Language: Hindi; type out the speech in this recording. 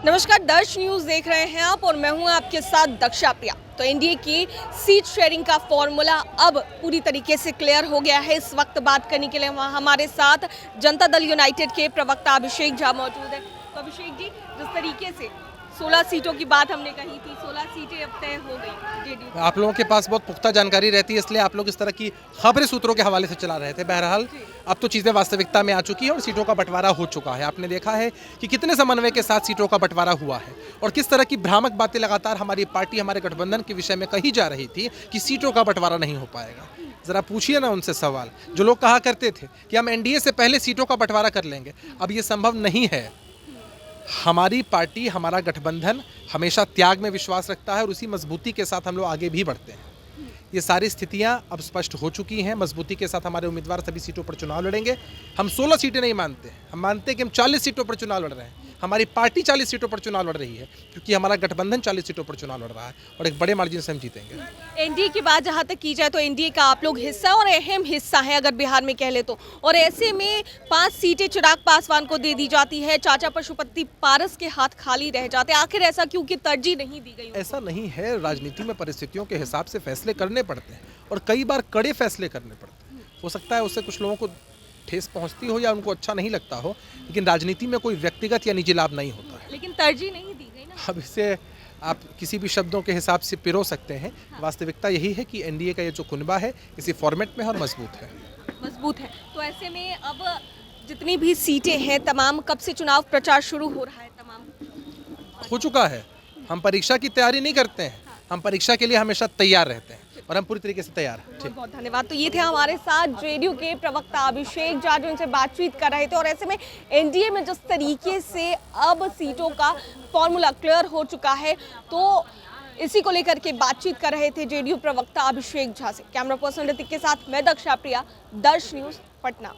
नमस्कार, दर्श न्यूज़ देख रहे हैं आप और मैं हूं आपके साथ दक्षा प्रिया। तो एनडीए की सीट शेयरिंग का फॉर्मूला अब पूरी तरीके से क्लियर हो गया है। इस वक्त बात करने के लिए हमारे साथ जनता दल यूनाइटेड के प्रवक्ता अभिषेक झा मौजूद है। तो अभिषेक जी, जिस तरीके से 16 सीटों की बात हमने कही थी, 16 सीटें अब तय हो गई जेडीयू। आप लोगों के पास बहुत पुख्ता जानकारी रहती है, इसलिए आप लोग इस तरह की खबरें सूत्रों के हवाले से चला रहे थे। बहरहाल अब तो चीज़ें वास्तविकता में आ चुकी है और सीटों का बंटवारा हो चुका है। आपने देखा है कि कितने समन्वय के साथ सीटों का बंटवारा हुआ है और किस तरह की भ्रामक बातें लगातार हमारी पार्टी, हमारे गठबंधन के विषय में कही जा रही थी कि सीटों का बंटवारा नहीं हो पाएगा। ज़रा पूछिए ना उनसे सवाल, जो लोग कहा करते थे कि हम एनडीए से पहले सीटों का बंटवारा कर लेंगे। अब ये संभव नहीं है। हमारी पार्टी, हमारा गठबंधन हमेशा त्याग में विश्वास रखता है और उसी मजबूती के साथ हम लोग आगे भी बढ़ते हैं। ये सारी स्थितियां अब स्पष्ट हो चुकी हैं। मजबूती के साथ हमारे उम्मीदवार सभी सीटों पर चुनाव लड़ेंगे। हम 16 सीटें नहीं मानते, हम मानते हैं कि हम 40 सीटों पर चुनाव लड़ रहे हैं। हमारी पार्टी 40 सीटों पर चुनाव लड़ रही है क्योंकि हमारा गठबंधन 40 सीटों पर चुनाव लड़ रहा है और एक बड़े मार्जिन से हम जीतेंगे। एनडीए की बात जहां तक की जाए तो एनडीए का आप लोग हिस्सा और अहम हिस्सा है अगर बिहार में कह ले तो, और ऐसे में 5 सीटें चिराग पासवान को दे दी जाती है, चाचा पशुपति पारस के हाथ खाली रह जाते। आखिर ऐसा क्यों कि तरजीह नहीं दी गई? ऐसा नहीं है, राजनीति में परिस्थितियों के हिसाब से फैसले करने पड़ते हैं और कई बार कड़े फैसले करने पड़ते हैं। हो सकता है उससे कुछ लोगों को ठेस पहुंचती हो या उनको अच्छा नहीं लगता हो, लेकिन राजनीति में कोई व्यक्तिगत या निजी लाभ नहीं होता है। लेकिन तरजीह नहीं दी गई ना। अब इसे आप किसी भी शब्दों के हिसाब से पिरो सकते हैं। वास्तविकता यही है कि एनडीए का ये जो कुनबा है इसी फॉर्मेट में है और मजबूत है। मजबूत है। तो ऐसे में अब जितनी भी सीटें हैं तमाम, कब से चुनाव प्रचार शुरू हो रहा है? तमाम हो चुका है। हम परीक्षा की तैयारी नहीं करते हैं, हम परीक्षा के लिए हमेशा तैयार रहते हैं और हम पूरी तरीके से तैयार हैं। बहुत बहुत धन्यवाद। तो ये थे हमारे साथ जेडीयू के प्रवक्ता अभिषेक झा, जो उनसे बातचीत कर रहे थे। और ऐसे में एनडीए में जिस तरीके से अब सीटों का फॉर्मूला क्लियर हो चुका है, तो इसी को लेकर के बातचीत कर रहे थे जेडीयू प्रवक्ता अभिषेक झा से। कैमरा पर्सन ऋतिक के साथ मैं दक्षा प्रिया, दर्श न्यूज़, पटना।